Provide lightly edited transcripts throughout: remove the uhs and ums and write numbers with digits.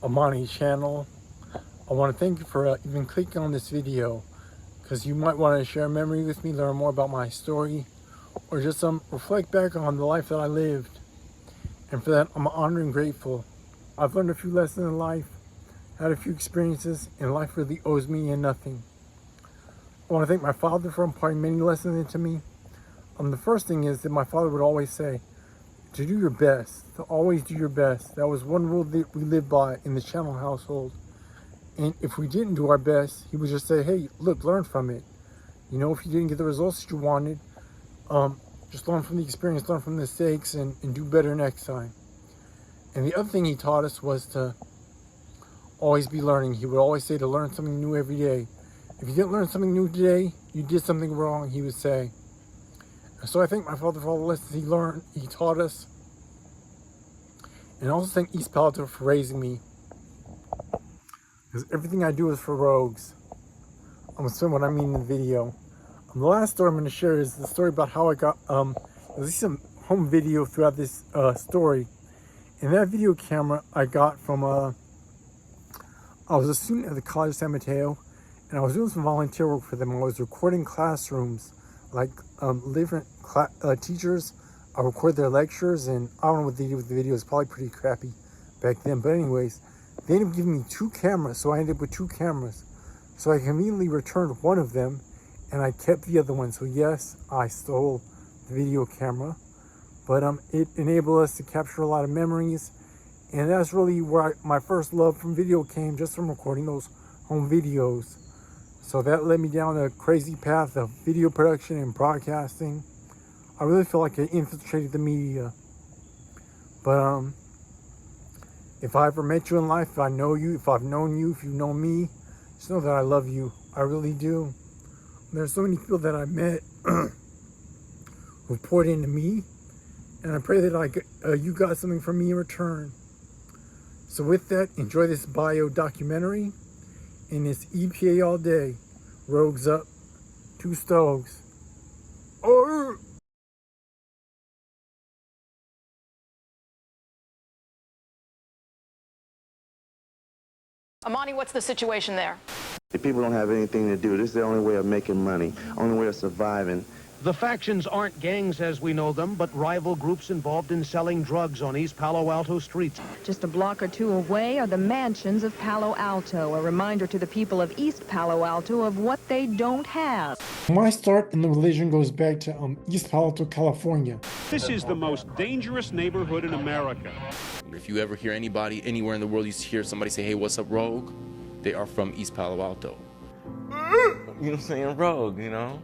Amani channel. I want to thank you for even clicking on this video, because you might want to share a memory with me, learn more about my story, or just reflect back on the life that I lived. And for that, I'm honored and grateful. I've learned a few lessons in life, had a few experiences, and life really owes me nothing. I want to thank my father for imparting many lessons into me. The first thing is that my father would always say, to do your best, to always do your best. That was one rule that we lived by in the Channel household. And if we didn't do our best, he would just say, hey, look, learn from it. You know, if you didn't get the results that you wanted, just learn from the experience, learn from the mistakes, and do better next time. And the other thing he taught us was to always be learning. He would always say to learn something new every day. If you didn't learn something new today, you did something wrong, he would say. And so I thank my father for all the lessons he taught us. And I also thank East Palo Alto for raising me, because everything I do is for rogues. I'm going to explain what I mean in the video. The last story I'm going to share is the story about how I got, there's some home video throughout this story. And that video camera I got from, I was a student at the College of San Mateo, and I was doing some volunteer work for them. I was recording classrooms, like different teachers. I record their lectures, and I don't know what they did with the video. It's probably pretty crappy back then. But anyways, they ended up giving me 2 cameras, so I ended up with 2 cameras. So I conveniently returned one of them, and I kept the other one. So yes, I stole the video camera, but it enabled us to capture a lot of memories, and that's really where my first love from video came, just from recording those home videos. So that led me down a crazy path of video production and broadcasting. I really feel like I infiltrated the media. But if I ever met you in life, if I know you, if I've known you, if you know me, just know that I love you. I really do. There's so many people that I met who poured into me, and I pray that you got something from me in return. So with that, enjoy this bio documentary, and it's EPA all day. Rogues up, 2 stoves. Oh! Amani, what's the situation there? The people don't have anything to do. This is their only way of making money, only way of surviving. The factions aren't gangs as we know them, but rival groups involved in selling drugs on East Palo Alto streets. Just a block or 2 away are the mansions of Palo Alto, a reminder to the people of East Palo Alto of what they don't have. My start in the religion goes back to East Palo Alto, California. This is the most dangerous neighborhood in America. If you ever hear anybody anywhere in the world, you hear somebody say, hey, what's up, Rogue? They are from East Palo Alto. You know what I'm saying? Rogue, you know?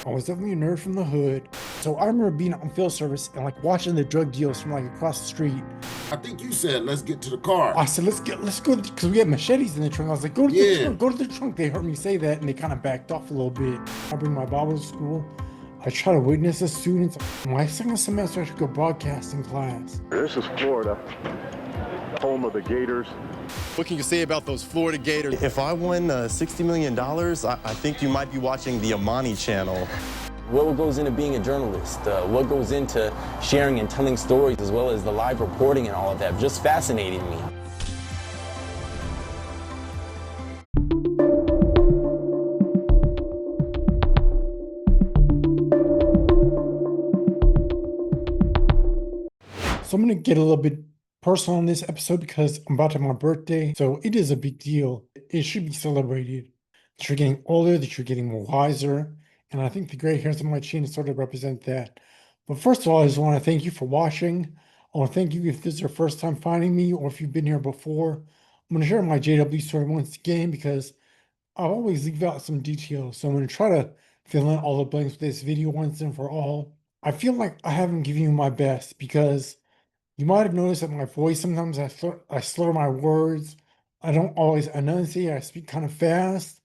I was definitely a nerd from the hood. So I remember being on field service and watching the drug deals from across the street. I think you said, let's get to the car. I said, let's go, because we had machetes in the trunk. I was like, go to the trunk, go to the trunk. They heard me say that, and they kind of backed off a little bit. I bring my Bible to school. I try to witness the students. My second semester, I took a broadcasting class. This is Florida, home of the Gators. What can you say about those Florida Gators? If I win $60 million, I think you might be watching the Amani channel. What goes into being a journalist? What goes into sharing and telling stories, as well as the live reporting and all of that, just fascinating me. So I'm going to get a little bit personal in this episode because I'm about to have my birthday. So it is a big deal. It should be celebrated. That you're getting older, that you're getting wiser. And I think the gray hairs on my chin sort of represent that. But first of all, I just want to thank you for watching. I want to thank you if this is your first time finding me or if you've been here before. I'm going to share my JW story once again because I always leave out some details. So I'm going to try to fill in all the blanks with this video once and for all. I feel like I haven't given you my best because you might have noticed that my voice, sometimes I slur my words. I don't always enunciate. I speak kind of fast.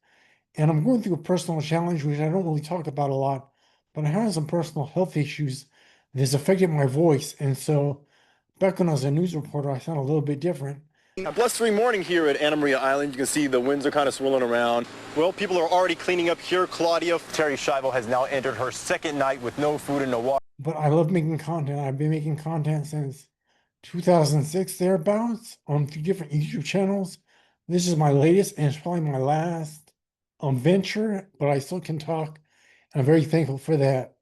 And I'm going through a personal challenge, which I don't really talk about a lot. But I have some personal health issues that has affected my voice. And so back when I was a news reporter, I sound a little bit different. A +3 morning here at Anna Maria Island. You can see the winds are kind of swirling around. Well, people are already cleaning up here. Claudia Terry Shivo has now entered her 2nd night with no food and no water. But I love making content. I've been making content since 2006 thereabouts on 3 different YouTube channels. This is my latest and it's probably my last venture, but I still can talk. And I'm very thankful for that.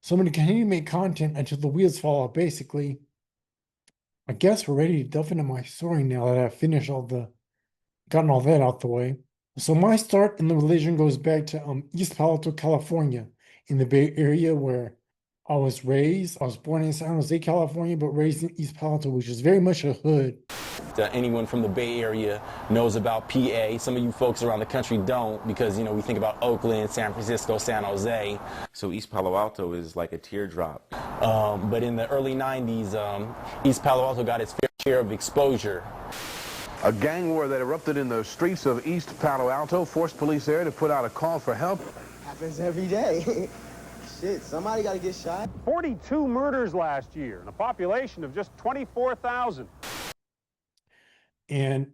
So I'm going to continue to make content until the wheels fall off, basically. I guess we're ready to delve into my story now that I've finished gotten all that out the way. So my start in the religion goes back to East Palo Alto, California, in the Bay Area where I was raised. I was born in San Jose, California, but raised in East Palo Alto, which is very much a hood. Anyone from the Bay Area knows about PA. Some of you folks around the country don't because, we think about Oakland, San Francisco, San Jose. So East Palo Alto is like a teardrop. But in the early 90s, East Palo Alto got its fair share of exposure. A gang war that erupted in the streets of East Palo Alto forced police there to put out a call for help. Happens every day. Shit, somebody got to get shot. 42 murders last year and a population of just 24,000. And,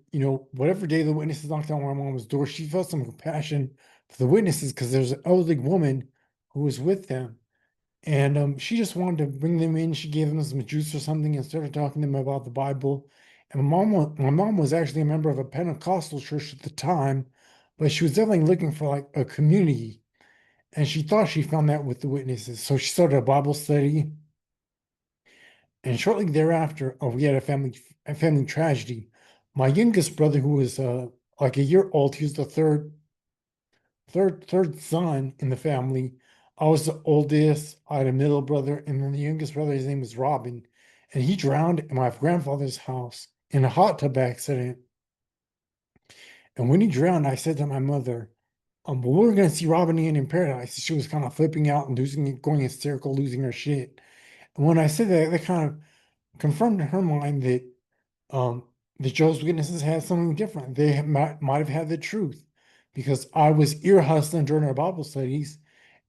whatever day the witnesses knocked on my mom's door, she felt some compassion for the witnesses because there's an elderly woman who was with them. And she just wanted to bring them in. She gave them some juice or something and started talking to them about the Bible. And my mom was actually a member of a Pentecostal church at the time, but she was definitely looking for like a community. And she thought she found that with the witnesses. So she started a Bible study. And shortly thereafter, we had a family tragedy. My youngest brother, who was like a year old, he was the third son in the family. I was the oldest. I had a middle brother, and then the youngest brother, his name was Robin, and he drowned in my grandfather's house in a hot tub accident. And when he drowned, I said to my mother, well, we're going to see Robin again in paradise. She was kind of flipping out and going hysterical, losing her shit. And when I said that, that kind of confirmed in her mind that the Jehovah's Witnesses had something different. They might have had the truth because I was ear hustling during our Bible studies.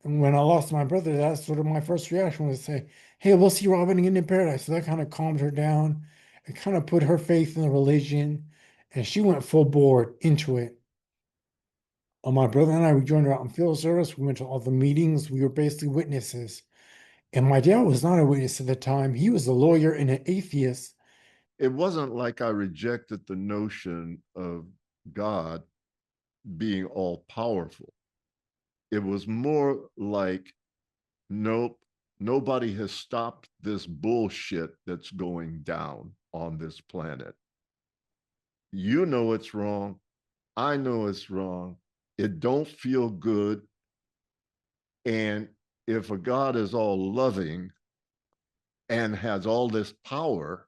And when I lost my brother, that's sort of my first reaction was to say, hey, we'll see Robin again in paradise. So that kind of calmed her down. It kind of put her faith in the religion, and she went full board into it. My brother and I, we joined her out in field service. We went to all the meetings. We were basically witnesses. And my dad was not a witness at the time. He was a lawyer and an atheist. It wasn't like I rejected the notion of God being all powerful. It was more like, nope, nobody has stopped this bullshit that's going down on this planet. You know it's wrong. I know it's wrong. It don't feel good. And if a God is all loving and has all this power,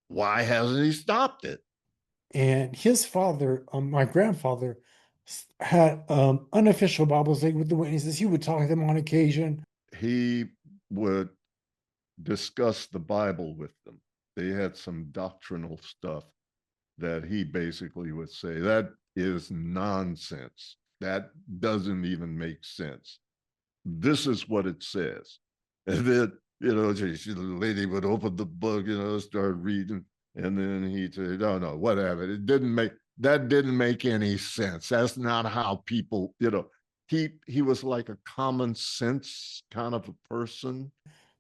why hasn't he stopped it? And his father, my grandfather, had unofficial Bible study with the witnesses. He would talk to them on occasion. He would discuss the Bible with them. They had some doctrinal stuff that he basically would say, that is nonsense. That doesn't even make sense. This is what it says. And then, the lady would open the book, start reading. And then he'd say, no, whatever. That didn't make any sense. That's not how people, he was like a common sense kind of a person.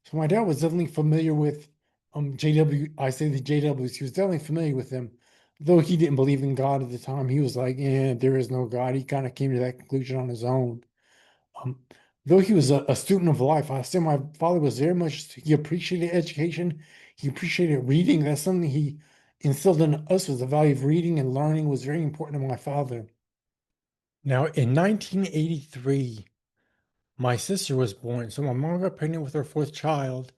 So my dad was definitely familiar with JW. I say the JWs. He was definitely familiar with them. Though he didn't believe in God at the time, he was like, there is no God. He kind of came to that conclusion on his own. Though he was a student of life, I say my father was very much, he appreciated education. He appreciated reading. That's something he instilled in us, was the value of reading and learning was very important to my father. Now, in 1983, my sister was born. So my mom got pregnant with her fourth child,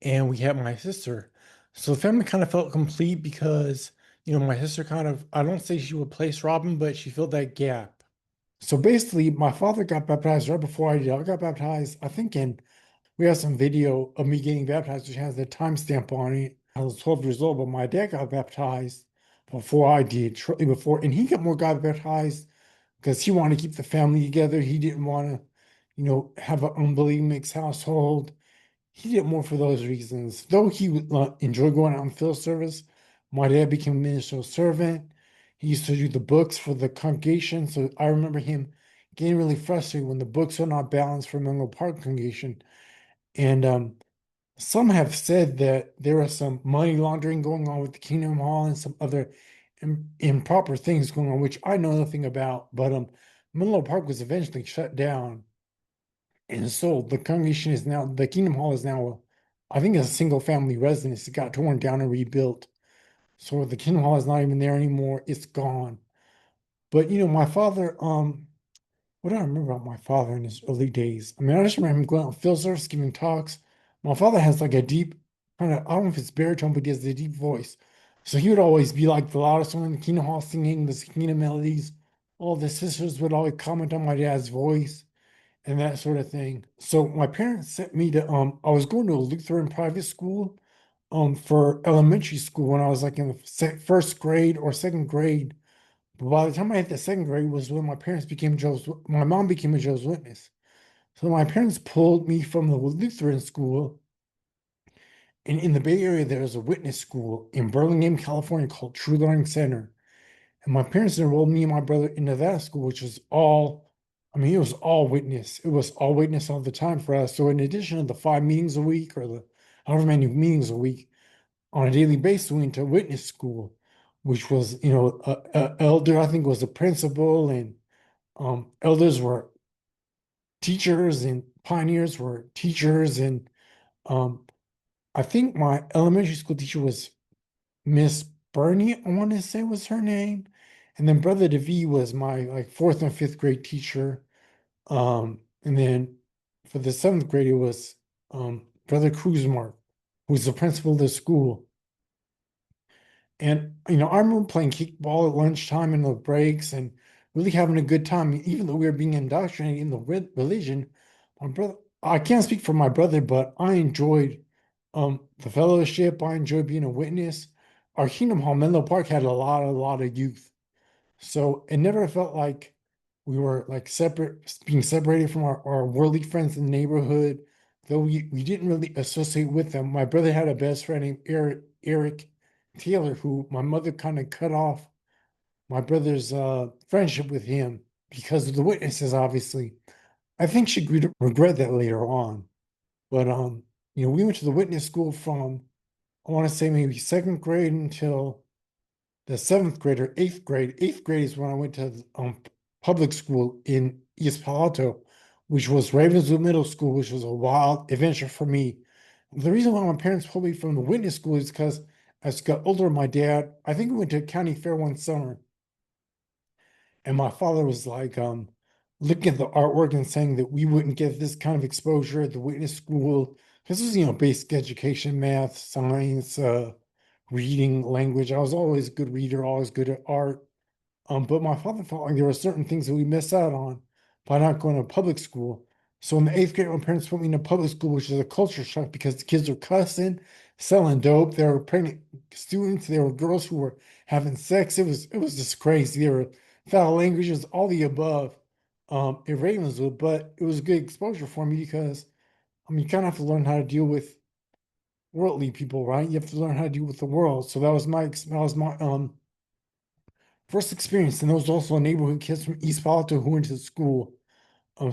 and we had my sister. So the family kind of felt complete because, my sister kind of, I don't say she replaced Robin, but she filled that gap. So basically, my father got baptized right before I did. I got baptized, I think we have some video of me getting baptized, which has the timestamp on it. I was 12 years old, but my dad got baptized before I did, shortly before. And he got baptized because he wanted to keep the family together. He didn't want to, have an unbelieving mixed household. He did it more for those reasons. Though he would enjoy going out in field service, my dad became a ministerial servant. He used to do the books for the congregation. So I remember him getting really frustrated when the books are not balanced for Menlo Park congregation. And some have said that there was some money laundering going on with the Kingdom Hall and some other improper things going on, which I know nothing about. But Menlo Park was eventually shut down and sold. The congregation is now, the Kingdom Hall is now, I think, it's a single family residence. It got torn down and rebuilt. So the Kingdom Hall is not even there anymore. It's gone. But my father, what do I remember about my father in his early days? I mean, I just remember him going on field service, giving talks. My father has like a deep kind of, I don't know if it's baritone, but he has a deep voice. So he would always be like the loudest one in the Kingdom Hall singing the Kingdom melodies. All the sisters would always comment on my dad's voice and that sort of thing. So my parents sent me to I was going to a Lutheran private school for elementary school when I was like in the first grade or second grade. But by the time I hit the second grade was when my mom became a Jehovah's Witness. So my parents pulled me from the Lutheran school, and in the Bay Area there's a witness school in Burlingame, California called True Learning Center. And my parents enrolled me and my brother into that school, which was all, I mean, it was all witness. It was all witness all the time for us. So in addition to the 5 meetings a week or the however many meetings a week, on a daily basis, we went to witness school, which was, elder, I think was the principal, and elders were teachers, and pioneers were teachers. And um, I think my elementary school teacher was Miss Bernie, I want to say was her name. And then Brother DeVee was my like fourth and fifth grade teacher. And then for the seventh grade, it was Brother Kuzmark, who's the principal of the school. And I remember playing kickball at lunchtime in the breaks and really having a good time, even though we were being indoctrinated in the religion. My brother, I can't speak for my brother, but I enjoyed the fellowship. I enjoyed being a witness. Our Kingdom Hall, Menlo Park, had a lot of youth. So it never felt like we were like being separated from our worldly friends in the neighborhood, though we didn't really associate with them. My brother had a best friend named Eric Taylor, who my mother kind of cut off my brother's friendship with him because of the witnesses, obviously. I think she regret that later on. But we went to the witness school from I want to say maybe second grade until the seventh grade or eighth grade. Eighth grade is when I went to public school in East Palo Alto, which was Ravenswood Middle School, which was a wild adventure for me. The reason why my parents pulled me from the witness school is because as I got older, my dad, I think we went to a county fair one summer, and my father was like, looking at the artwork and saying that we wouldn't get this kind of exposure at the witness school. This was, basic education, math, science, reading, language. I was always a good reader, always good at art. But my father felt like there were certain things that we missed out on by not going to public school. So in the eighth grade, my parents put me in a public school, which is a culture shock because the kids were cussing, selling dope. There were pregnant students. There were girls who were having sex. It was just crazy. There were foul languages, all the above, in Ravenswood. But it was good exposure for me because you kind of have to learn how to deal with worldly people, right? You have to learn how to deal with the world. So that was my first experience, and there was also a neighborhood kids from East Palo Alto who went to school.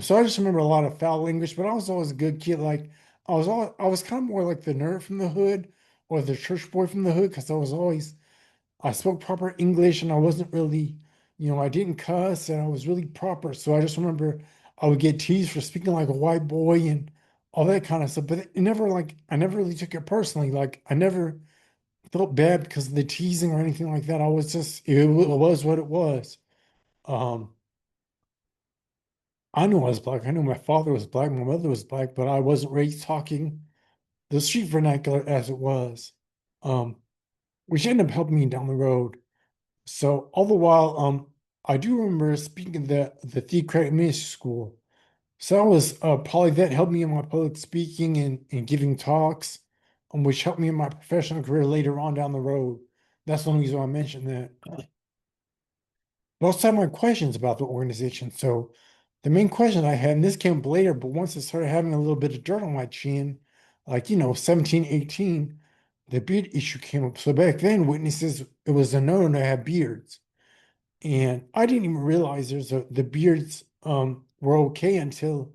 So I just remember a lot of foul English, but I was always a good kid. Like I was kind of more like the nerd from the hood or the church boy from the hood because I spoke proper English and I wasn't really, I didn't cuss and I was really proper. So I just remember I would get teased for speaking like a white boy and all that kind of stuff. But I never really took it personally. Like I never felt bad because of the teasing or anything like that. I was just, it was what it was. Um, I knew I was black. I knew my father was black, my mother was black, but I wasn't raised talking the street vernacular as it was, um, which ended up helping me down the road. So all the while, I do remember speaking of the theocratic ministry school. So that was probably that helped me in my public speaking and giving talks, which helped me in my professional career later on down the road. That's the only reason why I mentioned that. But I also have my questions about the organization. So the main question I had, and this came up later, but once I started having a little bit of dirt on my chin, like, 17, 18, the beard issue came up. So back then, witnesses, it was a no to have beards. And I didn't even realize the beards were okay until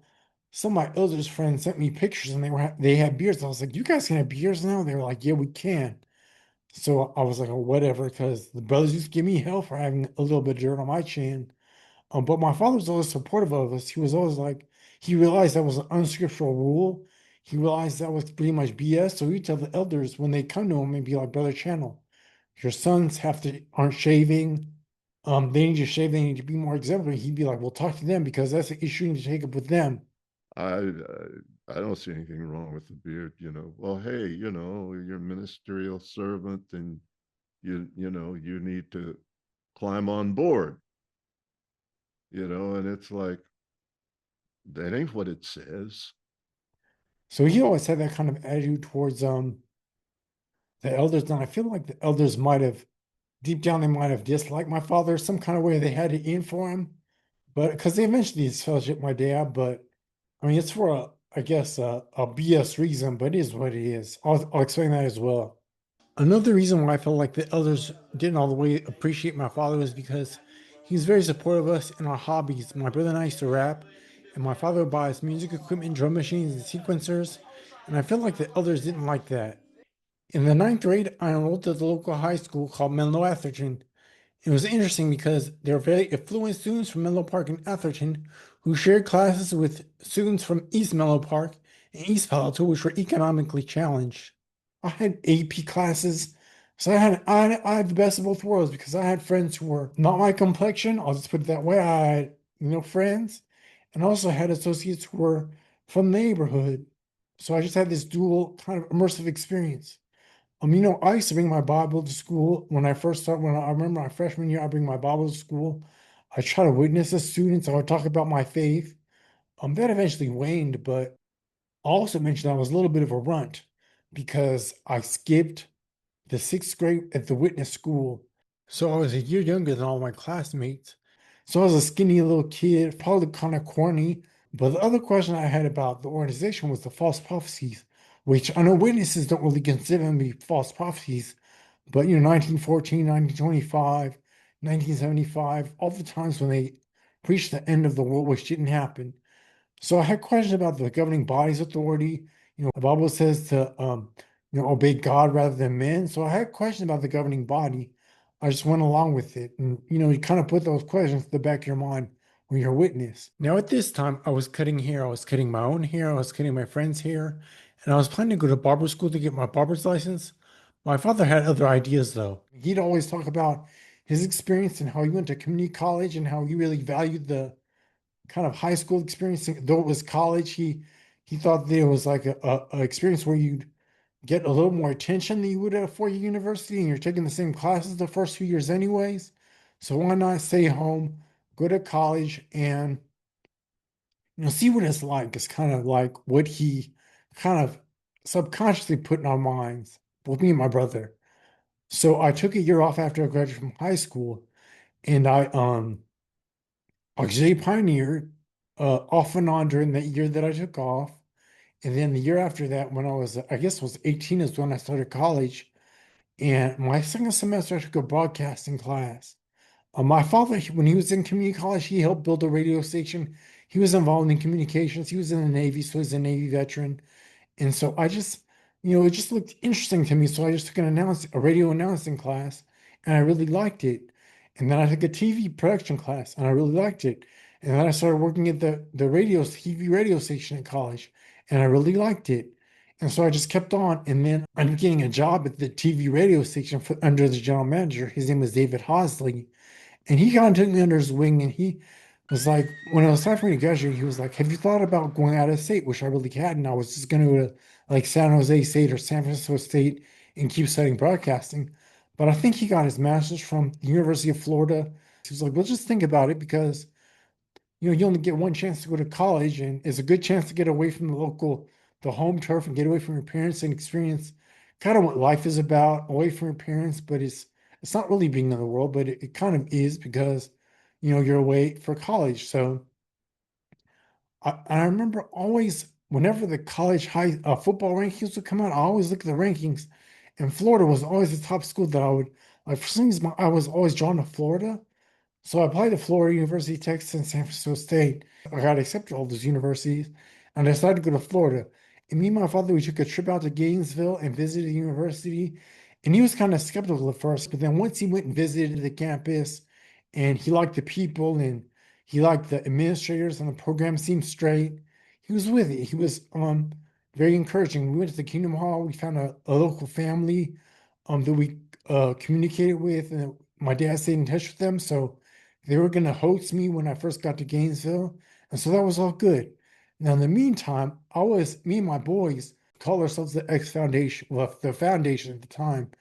some of my elders friends sent me pictures and they had beards. I was like, you guys can have beards now? They were like, yeah, we can. So I was like, oh, whatever, because the brothers used to give me hell for having a little bit of dirt on my chin. But my father was always supportive of us. He was always like, he realized that was an unscriptural rule. He realized that was pretty much BS. So he'd tell the elders when they come to him and be like, Brother Channel, your sons aren't shaving. They need to shave, they need to be more exemplary. He'd be like, well, talk to them because that's an issue you need to take up with them. I I don't see anything wrong with the beard, you know. Well, hey, you know, you're a ministerial servant and you know, you need to climb on board, you know, and it's like that ain't what it says. So he always had that kind of attitude towards the elders. And I feel like the elders might have deep down they might have disliked my father some kind of way they had it in for him. But because they eventually disfellowshipped my dad, but I mean it's for I guess a BS reason, but it is what it is. I'll explain that as well. Another reason why I felt like the elders didn't all the way appreciate my father was because he was very supportive of us in our hobbies. My brother and I used to rap, and my father would buy us music equipment, drum machines, and sequencers, and I felt like the elders didn't like that. In the ninth grade, I enrolled at the local high school called Menlo Atherton. It was interesting because there were very affluent students from Menlo Park and Atherton who shared classes with students from East Menlo Park and East Palo Alto, which were economically challenged. I had AP classes, so I had the best of both worlds because I had friends who were not my complexion. I'll just put it that way. I had friends, and also had associates who were from the neighborhood. So I just had this dual kind of immersive experience. I used to bring my Bible to school when I first started. When I remember my freshman year, I bring my Bible to school. I try to witness the students. I would talk about my faith. That eventually waned, but I also mentioned I was a little bit of a runt because I skipped the sixth grade at the witness school. So I was a year younger than all my classmates. So I was a skinny little kid, probably kind of corny. But the other question I had about the organization was the false prophecies, which I know witnesses don't really consider them to be false prophecies. But 1914, 1925, 1975, all the times when they preached the end of the world, which didn't happen. So I had questions about the governing body's authority. The Bible says to obey God rather than men. So I had questions about the governing body. I just went along with it. And you kind of put those questions to the back of your mind when you're a witness. Now at this time, I was cutting hair. I was cutting my own hair. I was cutting my friend's hair. And I was planning to go to barber school to get my barber's license. My father had other ideas though. He'd always talk about his experience and how he went to community college and how he really valued the kind of high school experience, though it was college. He thought there was like a experience where you'd get a little more attention than you would at a four-year university, and you're taking the same classes the first few years anyways. So why not stay home, go to college, and see what it's like? It's kind of like what he kind of subconsciously put in our minds, both me and my brother. So I took a year off after I graduated from high school, and I actually pioneered off and on during that year that I took off. And then the year after that, when I guess it was 18 is when I started college. And my second semester, I took a broadcasting class. My father, when he was in community college, he helped build a radio station. He was involved in communications. He was in the Navy, so he's a Navy veteran. And so I just, it just looked interesting to me. So I just took a radio announcing class, and I really liked it. And then I took a TV production class, and I really liked it. And then I started working at the TV radio station at college, and I really liked it. And so I just kept on. And then I ended up getting a job at the TV radio station under the general manager. His name was David Hosley. And he kind of took me under his wing, and he was like, when it was time for me to graduate, he was like, have you thought about going out of state? Which I really hadn't. I was just going to go to like San Jose State or San Francisco State and keep studying broadcasting. But I think he got his master's from the University of Florida. He was like, well, just think about it because you only get one chance to go to college, and it's a good chance to get away from the home turf and get away from your parents and experience kind of what life is about, away from your parents. But it's not really being in the world, but it kind of is because you're away for college. So I remember always whenever the college high football rankings would come out, I always look at the rankings, and Florida was always the top school that I would like. For some reason, I was always drawn to Florida. So I applied to Florida, University of Texas, and San Francisco State. I got accepted to all those universities. I decided to go to Florida. And me and my father, we took a trip out to Gainesville and visited the university. And he was kind of skeptical at first, but then once he went and visited the campus and he liked the people and he liked the administrators and the program seemed straight, he was with it. He was very encouraging. We went to the Kingdom Hall. We found a local family that we communicated with, and my dad stayed in touch with them. So they were going to host me when I first got to Gainesville. And so that was all good. Now, in the meantime, me and my boys called ourselves the X Foundation, well, the foundation at the time.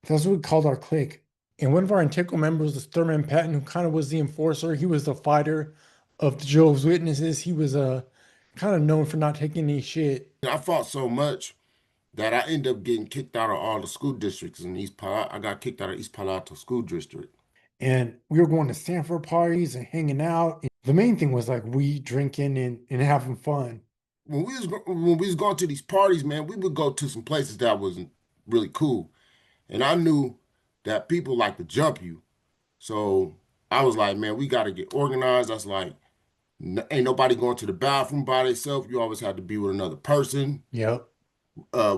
That's what we called our clique. And one of our integral members was Thurman Patton, who kind of was the enforcer. He was the fighter of the Jehovah's Witnesses. He was kind of known for not taking any shit. I fought so much that I ended up getting kicked out of all the school districts in East Palo. I got kicked out of East Palo Alto School District. And we were going to Stanford parties and hanging out. And the main thing was like we drinking and having fun. When we was going to these parties, man, we would go to some places that wasn't really cool. And I knew that people like to jump you. So I was like, man, we got to get organized. That's like, ain't nobody going to the bathroom by themselves. You always have to be with another person. Yep.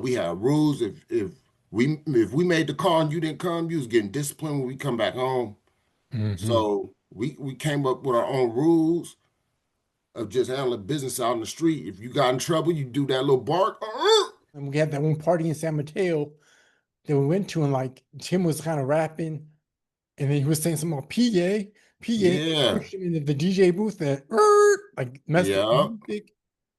We had rules. If we made the call and you didn't come, you was getting disciplined when we come back home. So we came up with our own rules of just handling business out in the street. If you got in trouble, you do that little bark. And we had that one party in San Mateo that we went to, and like Tim was kind of rapping, and then he was saying something about PA, Yeah. in the DJ booth that like messed up the music.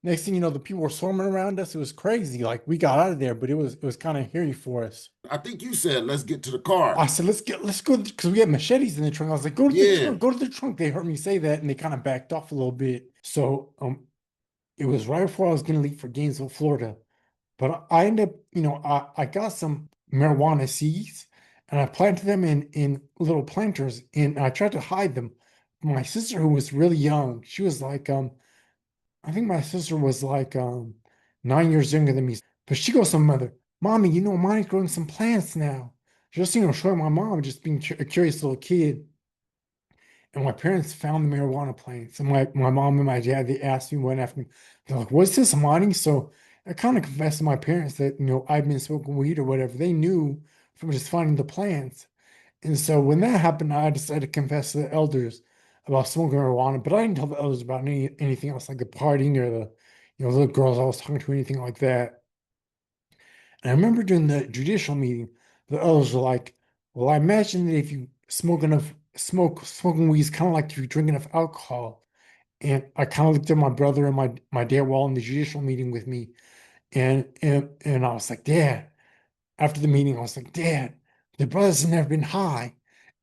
Next thing you know, the people were swarming around us. It was crazy. Like we got out of there, but it was kind of hairy for us. I think you said, let's get to the car. I said, let's go, because we had machetes in the trunk. I was like, go to the trunk, go to the trunk. They heard me say that, and they kind of backed off a little bit. So it was right before I was going to leave for Gainesville, Florida. But I ended up, I got some marijuana seeds, and I planted them in little planters, and I tried to hide them. My sister, who was really young, she was like, I think my sister was like 9 years younger than me. But she goes to my mother, Mommy, Amani's growing some plants now. Just, showing my mom, just being a curious little kid. And my parents found the marijuana plants. And my mom and my dad, they asked me one after, they're like, what's this, Amani? So I kind of confessed to my parents that, I've been smoking weed or whatever. They knew from just finding the plants. And so when that happened, I decided to confess to the elders about smoking marijuana, but I didn't tell the elders about anything else, like the partying or the, little girls I was talking to, anything like that. And I remember during the judicial meeting, the elders were like, well, I imagine that if you smoking weed is kind of like if you drink enough alcohol. And I kind of looked at my brother and my dad while in the judicial meeting with me. And I was like, Dad, after the meeting, I was like, Dad, the brothers have never been high.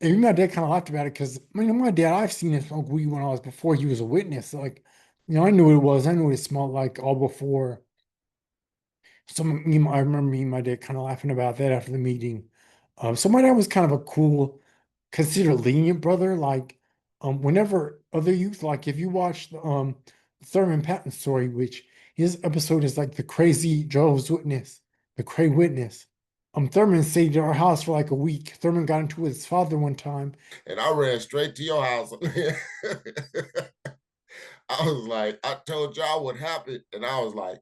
And even my dad kind of laughed about it because, my dad, I've seen him smoke weed when I was before he was a witness. Like, I knew what it was. I knew what it smelled like all before. So I remember me and my dad kind of laughing about that after the meeting. So my dad was kind of a cool, considered lenient brother. Like, whenever other youth, like if you watch the Thurman Patton story, which his episode is like the crazy Jehovah's Witness, the cray witness. Thurman stayed at our house for like a week. Thurman got into it with his father one time. And I ran straight to your house. I was like, I told y'all what happened. And I was like,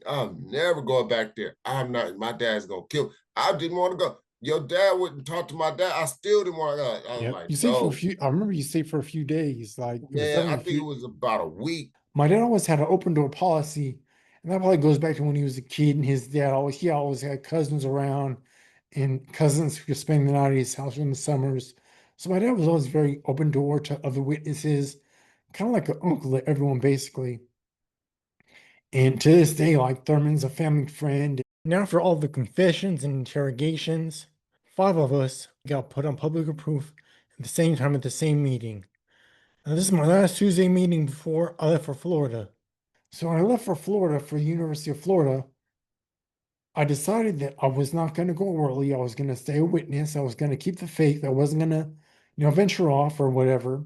I'm never going back there. I'm not, my dad's going to kill. I didn't want to go. Your dad wouldn't talk to my dad. I still didn't want to go. I was like, you stayed for a few, I remember you stayed for a few days. Like, I think it was about a week. My dad always had an open door policy. And that probably goes back to when he was a kid and his dad he always had cousins around and cousins who could spend the night at his house in the summers. So my dad was always very open door to other witnesses, kind of like an uncle to everyone, basically. And to this day, like Thurman's a family friend. Now, for all the confessions and interrogations, 5 of us got put on public proof at the same time at the same meeting. Now, this is my last Tuesday meeting before I left for Florida. So when I left for Florida, for the University of Florida, I decided that I was not going to go early. I was going to stay a witness. I was going to keep the faith. I wasn't going to, venture off or whatever.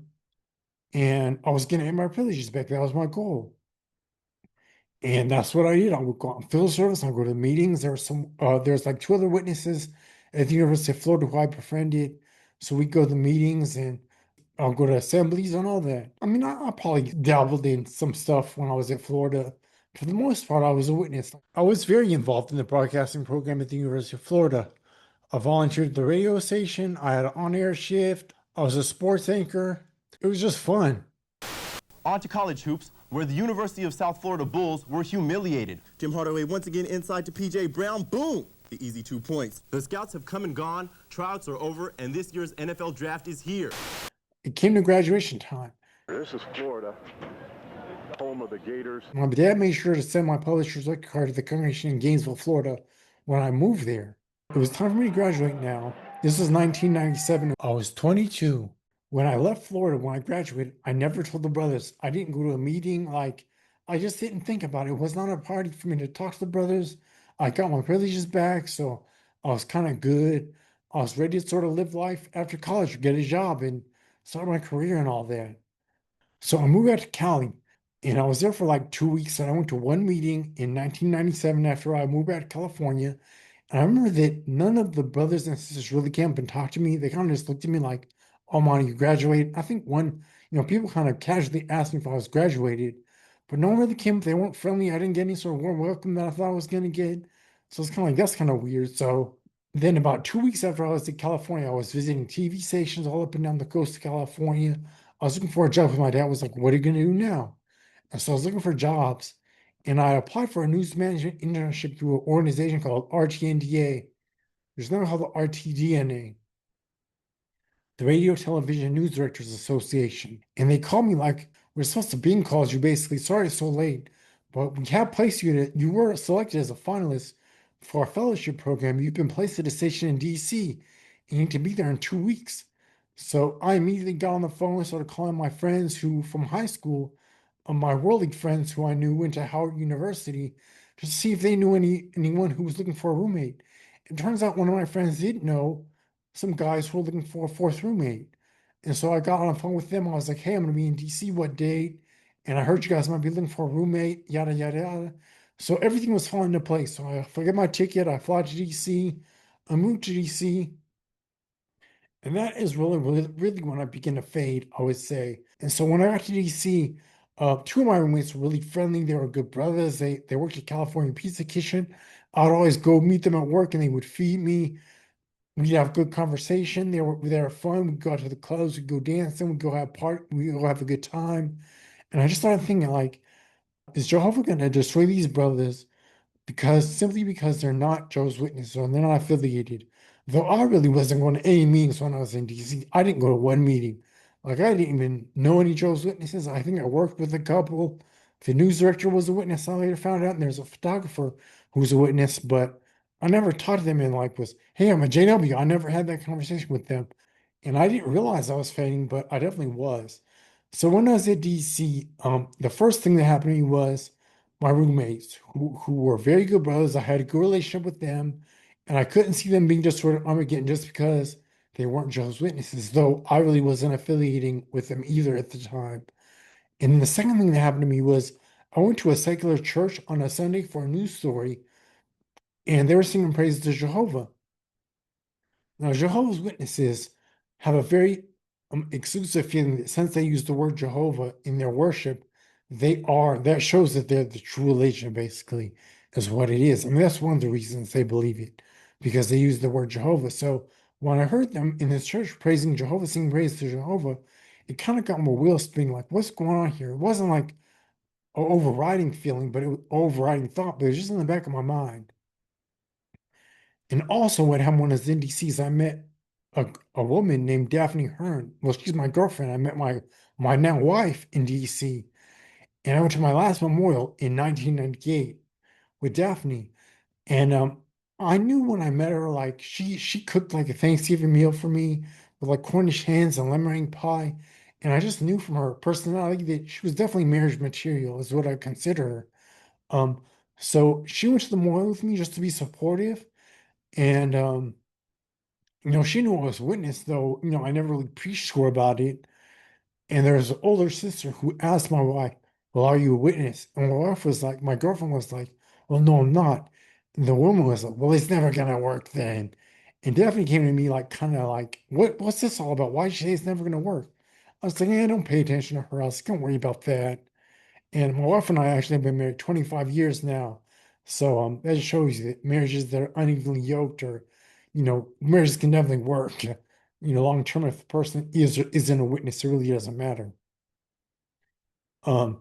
And I was going to get my privileges back. That was my goal. And that's what I did. I would go on field service. I'd go to meetings. There's like 2 other witnesses at the University of Florida who I befriended. So we go to meetings and I'll go to assemblies and all that. I mean, I probably dabbled in some stuff when I was at Florida, For the most part, I was a witness. I was very involved in the broadcasting program at the University of Florida. I volunteered at the radio station. I had an on-air shift. I was a sports anchor. It was just fun. On to college hoops, where the University of South Florida Bulls were humiliated. Tim Hardaway once again inside to P.J. Brown. Boom! The easy 2 points. The scouts have come and gone, tryouts are over, and this year's NFL draft is here. It came to graduation time. This is Florida, home of the Gators. My dad made sure to send my publisher's record card to the congregation in Gainesville, Florida when I moved there. It was time for me to graduate now. This was 1997. I was 22. When I left Florida, when I graduated, I never told the brothers. I didn't go to a meeting. I just didn't think about it. It was not a party for me to talk to the brothers. I got my privileges back, so I was kind of good. I was ready to sort of live life after college, get a job, and start my career and all that. So I moved out to Cali, and I was there for like 2 weeks. And I went to one meeting in 1997 after I moved out to California. And I remember that none of the brothers and sisters really came up and talked to me. They kind of just looked at me like, "Oh, Monty, you graduated." I think people kind of casually asked me if I was graduated, but no one really came up. They weren't friendly. I didn't get any sort of warm welcome that I thought I was going to get. So it's kind of like, that's kind of weird. So then about 2 weeks after I was in California, I was visiting TV stations all up and down the coast of California. I was looking for a job because my dad was like, "What are you going to do now?" And so I was looking for jobs, and I applied for a news management internship through an organization called RTNDA. There's now called the RTDNA, the Radio Television News Directors Association. And they called me like, "We're supposed to be calls you basically. Sorry it's so late, but we have placed you you were selected as a finalist for our fellowship program. You've been placed at a station in DC, and you need to be there in 2 weeks." So I immediately got on the phone and started calling my friends who from high school, my worldly friends who I knew went to Howard University, to see if they knew anyone who was looking for a roommate. It turns out one of my friends did know some guys who were looking for a fourth roommate. And so I got on the phone with them. I was like, "Hey, I'm going to be in DC what date? And I heard you guys might be looking for a roommate, yada, yada, yada." So everything was falling into place. So I forget my ticket. I fly to DC. I moved to DC. And that is really when I begin to fade, I would say. And so when I got to DC, two of my roommates were really friendly. They were good brothers. They worked at California Pizza Kitchen. I'd always go meet them at work and they would feed me. We'd have good conversation. They were fun. We'd go out to the clubs, we'd go dancing, we'd go have a good time. And I just started thinking, like, is Jehovah gonna destroy these brothers simply because they're not Joe's Witnesses and they're not affiliated? Though I really wasn't going to any meetings when I was in DC. I didn't go to one meeting. Like, I didn't even know any Joe's Witnesses. I think I worked with a couple. The news director was a witness. I later found out, and there's a photographer who's a witness, but I never talked to them and like was, "Hey, I'm a JW." I never had that conversation with them. And I didn't realize I was fading, but I definitely was. So when I was at DC, the first thing that happened to me was my roommates, who were very good brothers. I had a good relationship with them, and I couldn't see them being just sort of Armageddon just because they weren't Jehovah's Witnesses, though I really wasn't affiliating with them either at the time. And then the second thing that happened to me was I went to a secular church on a Sunday for a news story, and they were singing praises to Jehovah. Now, Jehovah's Witnesses have a very exclusive feeling that since they use the word Jehovah in their worship, that shows that they're the true religion, basically, is what it is. I mean, that's one of the reasons they believe it, because they use the word Jehovah. So when I heard them in this church praising Jehovah, singing praise to Jehovah, it kind of got my wheels spinning, like, what's going on here? It wasn't like an overriding feeling, but it was overriding thought, but it was just in the back of my mind. And also what happened when I was in DC is I met a woman named Daphne Hearn. Well, she's my girlfriend. I met my now wife in DC. And I went to my last memorial in 1998 with Daphne. And I knew when I met her, like she cooked like a Thanksgiving meal for me with like Cornish hens and lemon meringue pie. And I just knew from her personality that she was definitely marriage material, is what I consider her. So she went to the memorial with me just to be supportive. And she knew I was a witness, though, I never really preached to her about it. And there's an older sister who asked my wife, "Well, are you a witness?" And my girlfriend was like, "Well, no, I'm not." And the woman was like, "Well, it's never gonna work then." And Daphne came to me like kind of like, what's this all about? Why did she say it's never gonna work? I was like, "Yeah, don't pay attention to her else. Don't worry about that." And my wife and I actually have been married 25 years now. So that just shows you that marriages that are unevenly yoked or, marriages can definitely work. Long term, if the person is or isn't a witness, it really doesn't matter. So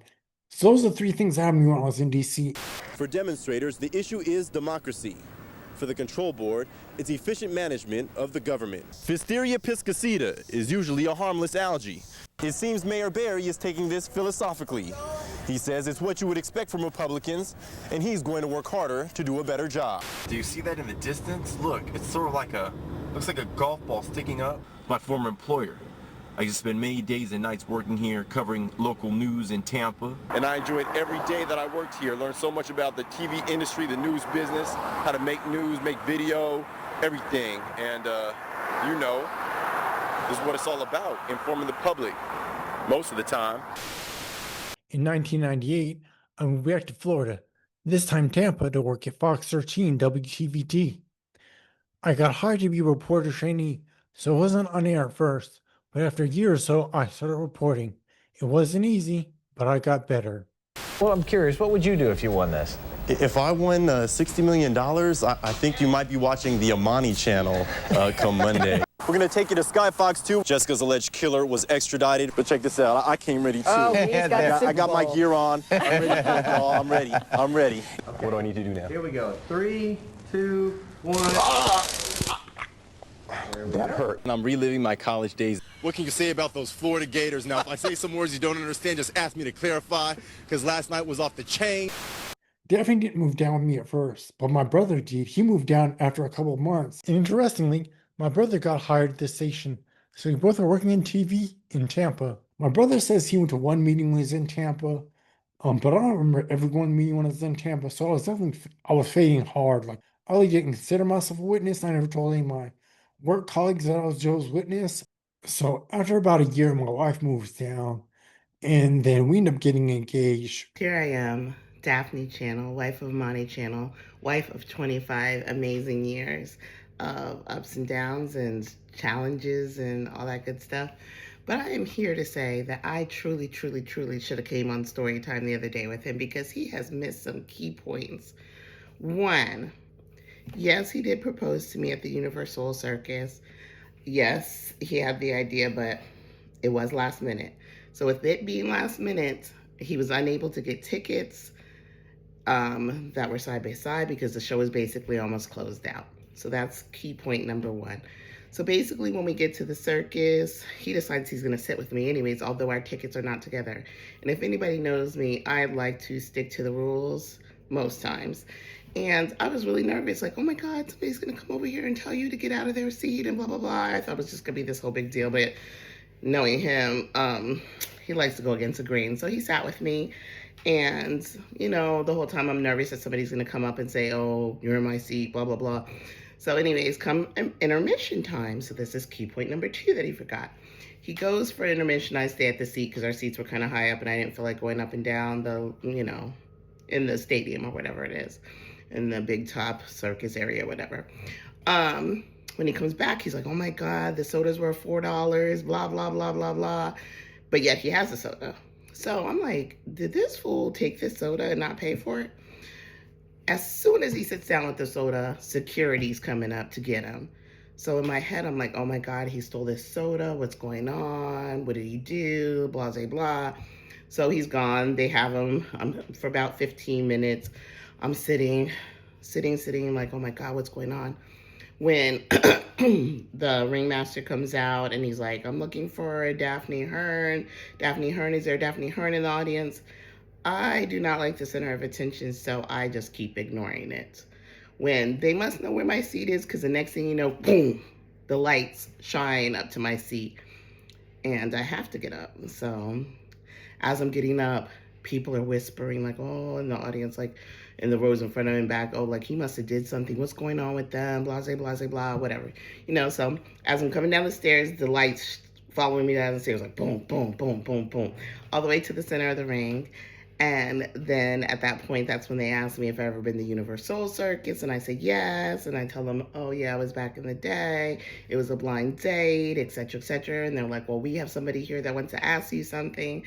those are the three things that happened to me when I was in DC. For demonstrators, the issue is democracy. For the control board, it's efficient management of the government. Pfiesteria piscicida is usually a harmless algae. It seems Mayor Barry is taking this philosophically. He says it's what you would expect from Republicans, and he's going to work harder to do a better job. Do you see that in the distance? Look, it's sort of like looks like a golf ball sticking up. My former employer. I just spent many days and nights working here, covering local news in Tampa. And I enjoyed every day that I worked here. Learned so much about the TV industry, the news business, how to make news, make video, everything. And, this is what it's all about, informing the public, most of the time. In 1998, I moved back to Florida, this time Tampa, to work at Fox 13 WTVT. I got hired to be a reporter trainee, so it wasn't on air at first. But after a year or so, I started reporting. It wasn't easy, but I got better. Well, I'm curious, what would you do if you won this? If I won $60 million, I think you might be watching the Amani channel come Monday. We're going to take you to Sky Fox 2. Jessica's alleged killer was extradited. But check this out. I came ready, too. Oh, I got my gear on. I'm ready for it, y'all. I'm ready. I'm ready. What do I need to do now? Here we go. 3, 2, 1. That hurt. And I'm reliving my college days. What can you say about those Florida Gators? Now, if I say some words you don't understand, just ask me to clarify, because last night was off the chain. Daphne didn't move down with me at first, but my brother did. He moved down after a couple of months. And interestingly, my brother got hired at this station, so we both were working in TV in Tampa. My brother says he went to one meeting when he was in Tampa, but I don't remember every one meeting when I was in Tampa, so I was fading hard. Like, I really didn't consider myself a witness. I never told any of my work colleagues that I was Joe's witness. So after about a year, my wife moves down, and then we end up getting engaged. Here I am, Daphne Channel, wife of Amani Channel, wife of 25 amazing years of ups and downs and challenges and all that good stuff. But I am here to say that I truly, truly, truly should have came on story time the other day with him, because he has missed some key points. One, yes, he did propose to me at the Universal Circus. Yes, he had the idea, but it was last minute. So with it being last minute, he was unable to get tickets that were side by side, because the show is basically almost closed out. So that's key point number one. So basically, when we get to the circus, he decides he's going to sit with me anyways, although our tickets are not together. And if anybody knows me, I like to stick to the rules most times. And I was really nervous, like, oh my God, somebody's going to come over here and tell you to get out of their seat and blah, blah, blah. I thought it was just going to be this whole big deal. But knowing him, he likes to go against the grain. So he sat with me. And, the whole time I'm nervous that somebody's going to come up and say, oh, you're in my seat, blah, blah, blah. So anyways, come intermission time. So this is key point number 2 that he forgot. He goes for intermission. I stay at the seat because our seats were kind of high up and I didn't feel like going up and down the, in the stadium or whatever it is, in the big top circus area, whatever. When he comes back, he's like, oh my God, the sodas were $4, blah, blah, blah, blah, blah. But yet he has a soda. So I'm like, did this fool take this soda and not pay for it? As soon as he sits down with the soda, security's coming up to get him. So in my head, I'm like, oh my God, he stole this soda. What's going on? What did he do? Blah, blah, blah. So he's gone. They have him for about 15 minutes. I'm sitting, like, oh my God, what's going on? When the ringmaster comes out and he's like, I'm looking for Daphne Hearn. Daphne Hearn, is there Daphne Hearn in the audience? I do not like the center of attention, so I just keep ignoring it. When they must know where my seat is, because the next thing you know, boom, the lights shine up to my seat. And I have to get up. So as I'm getting up, people are whispering, like, oh, in the audience, like, in the rows in front of him, back, oh, like, he must have did something. What's going on with them? Blah, blah, blah, blah, whatever. So as I'm coming down the stairs, the lights following me down the stairs, like, boom, boom, boom, boom, boom, all the way to the center of the ring. And then at that point, that's when they asked me if I've ever been to Universal Circus. And I said, yes. And I tell them, oh, yeah, I was back in the day. It was a blind date, et cetera, et cetera. And they're like, well, we have somebody here that wants to ask you something.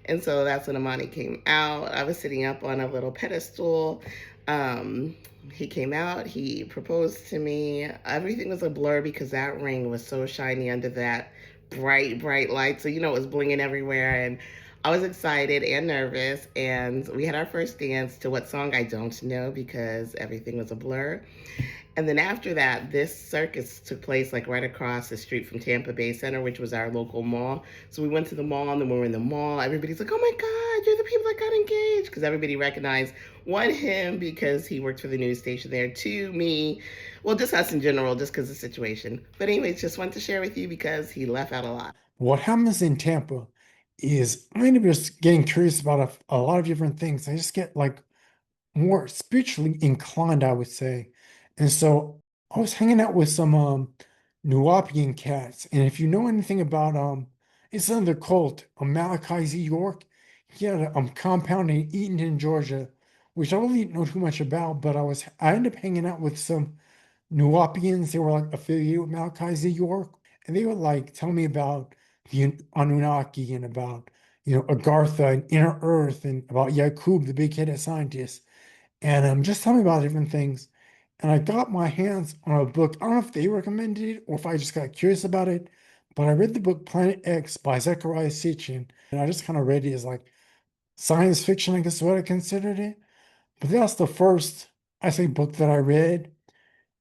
And so that's when Amani came out. I was sitting up on a little pedestal. Um, he came out, he proposed to me. Everything was a blur because that ring was so shiny under that bright, bright light. So, you know, it was blinging everywhere. And I was excited and nervous. And we had our first dance to what song I don't know because everything was a blur. And then after that, this circus took place like right across the street from Tampa Bay Center, which was our local mall. So we went to the mall, and then when we were in the mall, everybody's like, "Oh my God, you're the people that got engaged," because everybody recognized one, him because he worked for the news station there, two, me, well, just us in general, just because of the situation. But anyways, just wanted to share with you because he left out a lot. What happens in Tampa is I end up just getting curious about a lot of different things. I just get like more spiritually inclined, I would say. And so I was hanging out with some Nuwapian cats. And if you know anything about it's another cult, Malachi Z. York. He had a compound in Eatonton, Georgia, which I really didn't know too much about, but I ended up hanging out with some Nuwapians. They were like affiliated with Malachi Z. York. And they would like tell me about the Anunnaki and about, Agartha and Inner Earth and about Yakub, the big-headed scientist. And just tell me about different things. And I got my hands on a book. I don't know if they recommended it or if I just got curious about it, but I read the book Planet X by Zechariah Sitchin. And I just kind of read it as like science fiction, I guess is what I considered it. But that's the first, I say, book that I read.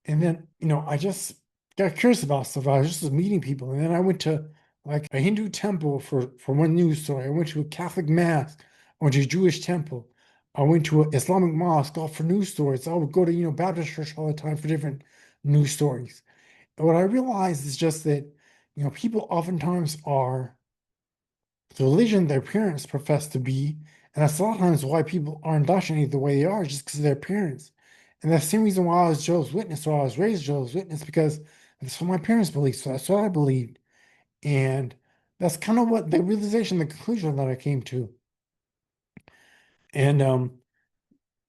And then, I just got curious about stuff. I was just meeting people. And then I went to like a Hindu temple for one news story. I went to a Catholic mass. I went to a Jewish temple. I went to an Islamic mosque all for news stories. I would go to, Baptist church all the time for different news stories. And what I realized is just that, people oftentimes are the religion their parents profess to be. And that's a lot of times why people are indoctrinated the way they are, just because of their parents. And that's the same reason why I was Joe's Witness, or I was raised Joe's Witness, because that's what my parents believed. So that's what I believed. And that's kind of what the realization, the conclusion that I came to. And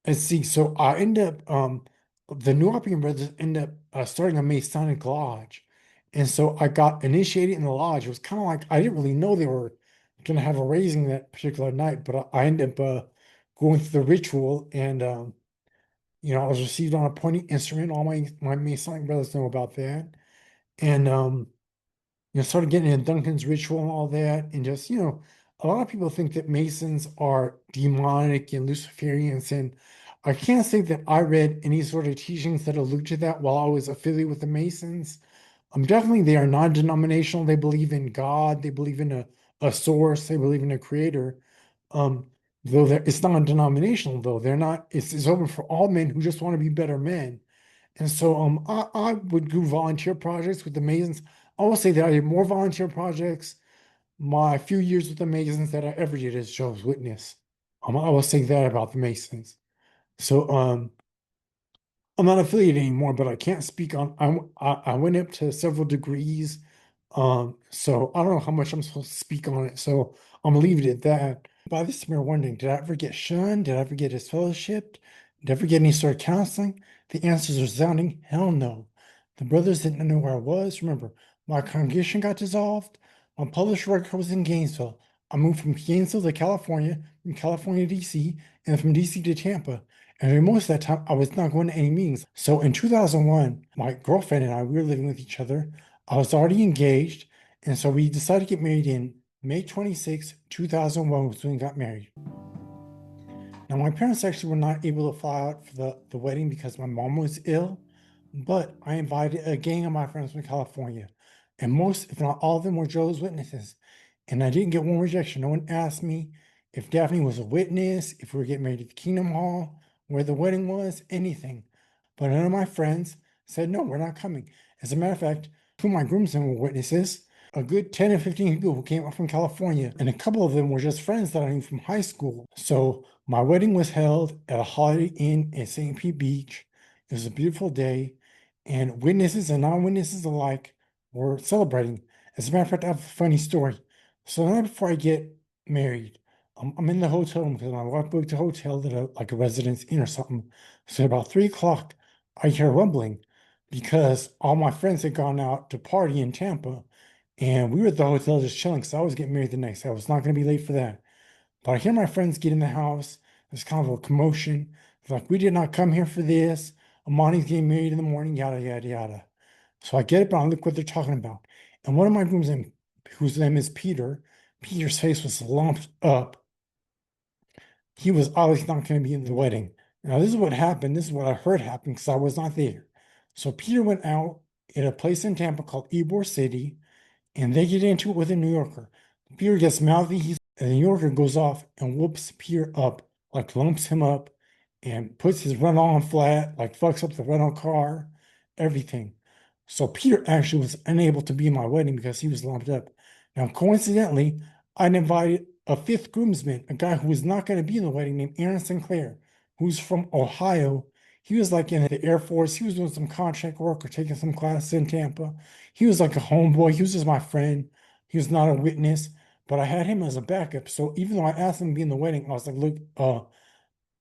let's see, so I end up the New Orleans brothers end up starting a Masonic lodge. And so I got initiated in the lodge. It was kind of like I didn't really know they were gonna have a raising that particular night, but I ended up going through the ritual and I was received on a pointing instrument. All my Masonic brothers know about that. And started getting into Duncan's ritual and all that. And just, a lot of people think that Masons are demonic and Luciferians. And I can't say that I read any sort of teachings that allude to that while I was affiliated with the Masons. Definitely they are non-denominational. They believe in God. They believe in a source. They believe in a creator. Um, though it's non-denominational, though. They're not, it's open for all men who just want to be better men. And so I would do volunteer projects with the Masons. I will say that I did more volunteer projects my few years with the Masons that I ever did as Jehovah's Witness. I will say that about the Masons. So I'm not affiliated anymore, but I can't speak on. I went up to several degrees, so I don't know how much I'm supposed to speak on it. So I'm gonna leave it at that. By this time, you're wondering, did I ever get shunned? Did I ever get disfellowshipped? Did I ever get any sort of counseling? The answers are resounding hell no. The brothers didn't know where I was. Remember, my congregation got dissolved. My published record was in Gainesville. I moved from Gainesville to California, from California to DC, and from DC to Tampa. And for most of that time, I was not going to any meetings. So in 2001, my girlfriend and I, we were living with each other. I was already engaged. And so we decided to get married in May 26, 2001 was when we got married. Now, my parents actually were not able to fly out for the wedding because my mom was ill, but I invited a gang of my friends from California. And most, if not all of them, were Jehovah's Witnesses. And I didn't get one rejection. No one asked me if Daphne was a witness, if we were getting married at the Kingdom Hall, where the wedding was, anything. But none of my friends said, no, we're not coming. As a matter of fact, two of my groomsmen were witnesses, a good 10 or 15 people who came up from California, and a couple of them were just friends that I knew from high school. So my wedding was held at a Holiday Inn in St. Pete Beach. It was a beautiful day, and witnesses and non-witnesses alike were celebrating. As a matter of fact, I have a funny story. So the night before I get married, I'm in the hotel room because my wife booked a hotel at like a Residence Inn or something. So about 3 o'clock, I hear rumbling because all my friends had gone out to party in Tampa, and we were at the hotel just chilling because I was getting married the next day. I was not going to be late for that. But I hear my friends get in the house. There's kind of a commotion. They're like, we did not come here for this. Amani's getting married in the morning, yada, yada, yada. So I get up and I look what they're talking about. And one of my groomsmen, whose name is Peter, Peter's face was lumped up. He was obviously not going to be in the wedding. Now, this is what happened. This is what I heard happen because I was not there. So Peter went out at a place in Tampa called Ybor City, and they get into it with a New Yorker. Peter gets mouthy, and the New Yorker goes off and whoops Peter up, like lumps him up, and puts his rental on flat, like fucks up the rental car, everything. So Peter actually was unable to be in my wedding because he was lumped up. Now, coincidentally, I'd invited a fifth groomsman, a guy who was not going to be in the wedding, named Aaron Sinclair, who's from Ohio. He was like in the Air Force. He was doing some contract work or taking some classes in Tampa. He was like a homeboy. He was just my friend. He was not a witness, but I had him as a backup. So even though I asked him to be in the wedding, I was like, look,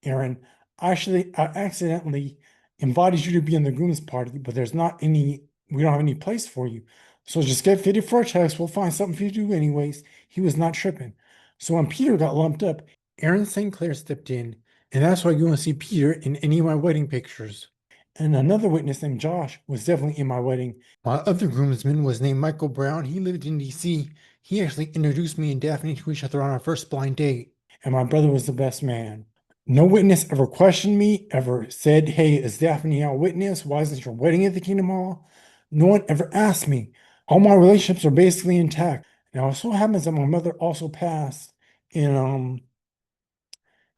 Aaron, actually, I accidentally invited you to be in the groom's party, but we don't have any place for you. So just get fitted for a test. We'll find something for you to do anyways. He was not tripping. So when Peter got lumped up, Aaron St. Clair stepped in, and that's why you won't see Peter in any of my wedding pictures. And another witness named Josh was definitely in my wedding. My other groomsman was named Michael Brown. He lived in DC. He actually introduced me and Daphne to each other on our first blind date, and my brother was the best man. No witness ever questioned me, ever said, hey, is Daphne our witness? Why isn't your wedding at the Kingdom Hall? No one ever asked me. All my relationships are basically intact. Now, it so happens that my mother also passed in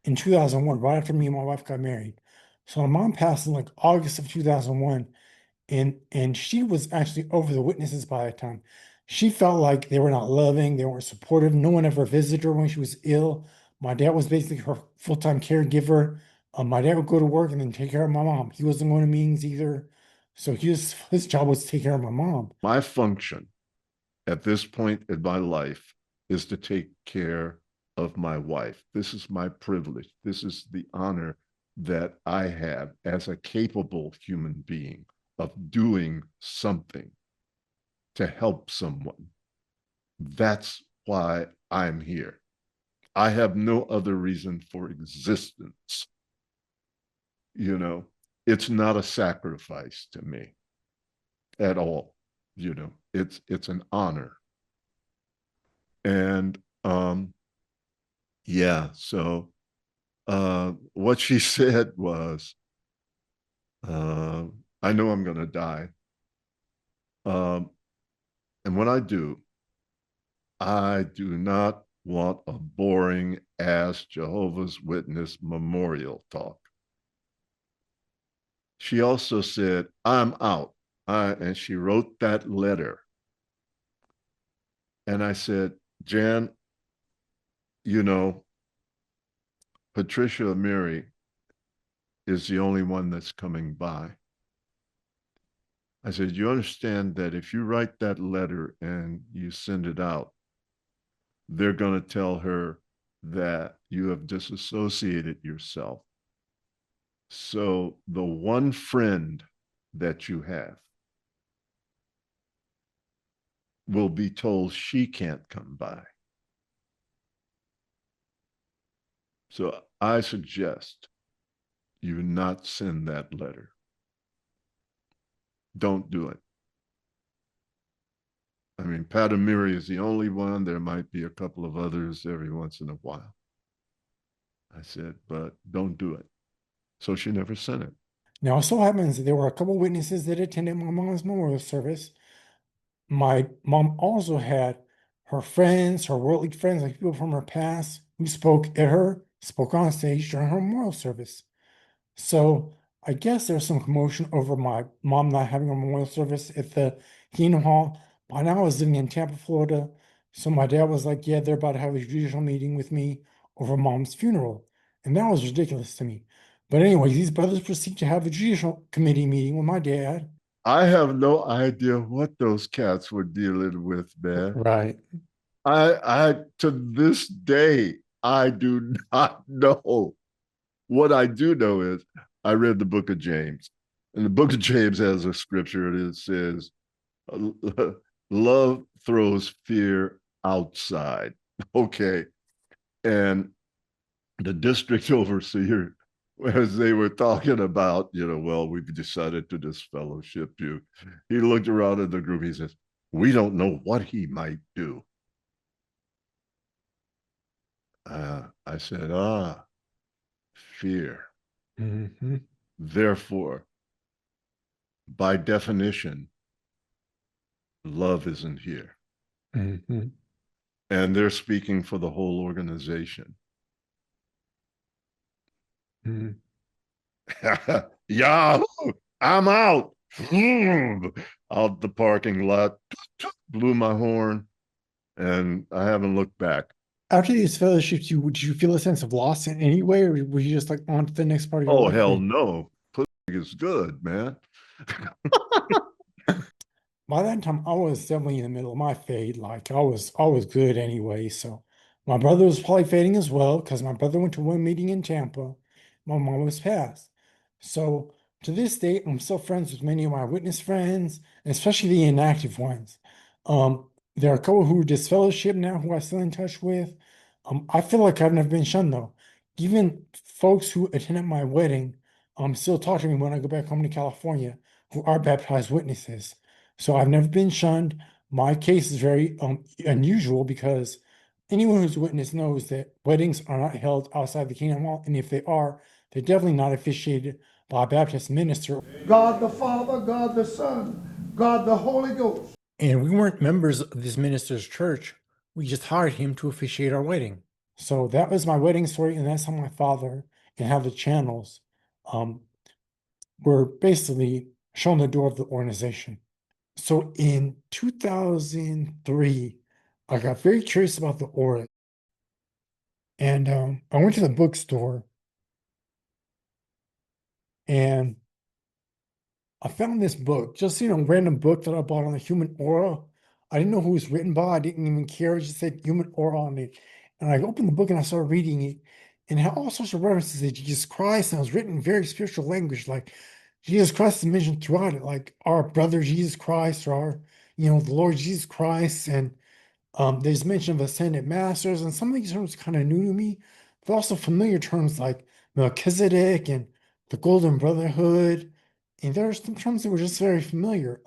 2001, right after me and my wife got married. So my mom passed in like August of 2001, and she was actually over the witnesses by that time. She felt like they were not loving, they weren't supportive. No one ever visited her when she was ill. My dad was basically her full-time caregiver. My dad would go to work and then take care of my mom. He wasn't going to meetings either. So his job was to take care of my mom. My function at this point in my life is to take care of my wife. This is my privilege. This is the honor that I have as a capable human being of doing something to help someone. That's why I'm here. I have no other reason for existence. You know, it's not a sacrifice to me at all. You know, it's an honor. And yeah, so what she said was, I know I'm going to die. And when I do not want a boring ass Jehovah's Witness memorial talk. She also said, I'm out. And she wrote that letter. And I said, Jan, you know, Patricia Amiri is the only one that's coming by. I said, you understand that if you write that letter and you send it out, they're going to tell her that you have disassociated yourself. So the one friend that you have will be told she can't come by. So I suggest you not send that letter. Don't do it. I mean, Pat Amiri is the only one. There might be a couple of others every once in a while. I said, but don't do it. So she never sent it. Now, it so happens that there were a couple witnesses that attended my mom's memorial service. My mom also had her friends, her worldly friends, like people from her past, who spoke on stage during her memorial service. So I guess there's some commotion over my mom not having a memorial service at the Kingdom Hall. By now I was living in Tampa, Florida. So my dad was like, yeah, they're about to have a judicial meeting with me over mom's funeral. And that was ridiculous to me. But anyway, these brothers proceed to have a judicial committee meeting with my dad. I have no idea what those cats were dealing with, man. Right. I to this day, I do not know. What I do know is I read the book of James. And the book of James has a scripture that says, love throws fear outside. Okay. And the district overseer, as they were talking about, well, we've decided to disfellowship you, he looked around at the group. He says, we don't know what he might do. I said, fear. Mm-hmm. Therefore, by definition, love isn't here. Mm-hmm. And they're speaking for the whole organization. Mm-hmm. Yahoo! I'm out. Out the parking lot, blew my horn, and I haven't looked back. After these fellowships, did you feel a sense of loss in any way, or were you just like on to the next part of your Oh, life? hell no. Pussy is good, man. By that time, I was definitely in the middle of my fade. Like I was good anyway. So my brother was probably fading as well because my brother went to one meeting in Tampa. My mom was passed. So to this day, I'm still friends with many of my witness friends, and especially the inactive ones. There are a couple who disfellowship now who I'm still in touch with. I feel like I've never been shunned though. Even folks who attended my wedding, still talk to me when I go back home to California, who are baptized witnesses. So I've never been shunned. My case is very unusual because anyone who's witnessed knows that weddings are not held outside the Kingdom Hall, and if they are, they're definitely not officiated by a Baptist minister. God the Father, God the Son, God the Holy Ghost. And we weren't members of this minister's church. We just hired him to officiate our wedding. So that was my wedding story, and that's how my father and how the channels were basically shown the door of the organization. So in 2003, I got very curious about the aura. And I went to the bookstore and I found this book, just random book that I bought on the human aura. I didn't know who it was written by. I didn't even care. It just said human aura on it. And I opened the book and I started reading it. And it had all sorts of references to Jesus Christ. And it was written in very spiritual language. Like Jesus Christ is mentioned throughout it, like our brother Jesus Christ or our, the Lord Jesus Christ. And there's mention of ascended masters, and some of these terms kind of new to me, but also familiar terms like Melchizedek and the Golden Brotherhood. And there are some terms that were just very familiar.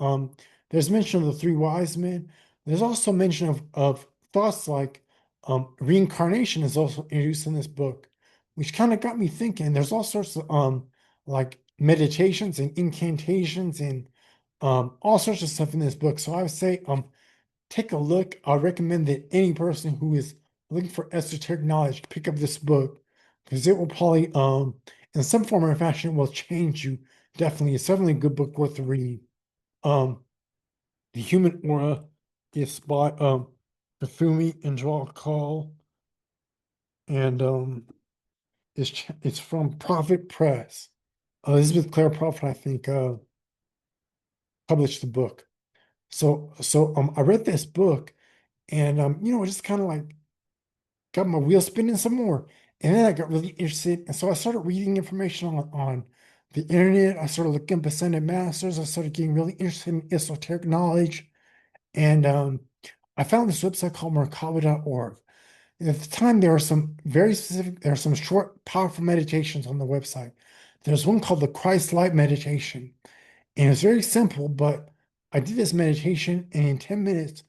There's mention of the three wise men. There's also mention of thoughts like reincarnation is also introduced in this book, which kind of got me thinking. There's all sorts of like meditations and incantations and all sorts of stuff in this book. So I would say take a look. I recommend that any person who is looking for esoteric knowledge pick up this book because it will probably, in some form or fashion, will change you. Definitely, it's definitely a good book worth the read. The Human Aura is by Bethumi and Joel Call, and it's from Prophet Press. Elizabeth Clare Prophet, I think, published the book. So I read this book, and just kind of like got my wheels spinning some more. And then I got really interested. And so I started reading information on the internet. I started looking up ascended masters. I started getting really interested in esoteric knowledge. And I found this website called Merkaba.org. And at the time, there are some very specific, there are some short, powerful meditations on the website. There's one called the Christ Light Meditation. And it's very simple, but I did this meditation, and in 10 minutes,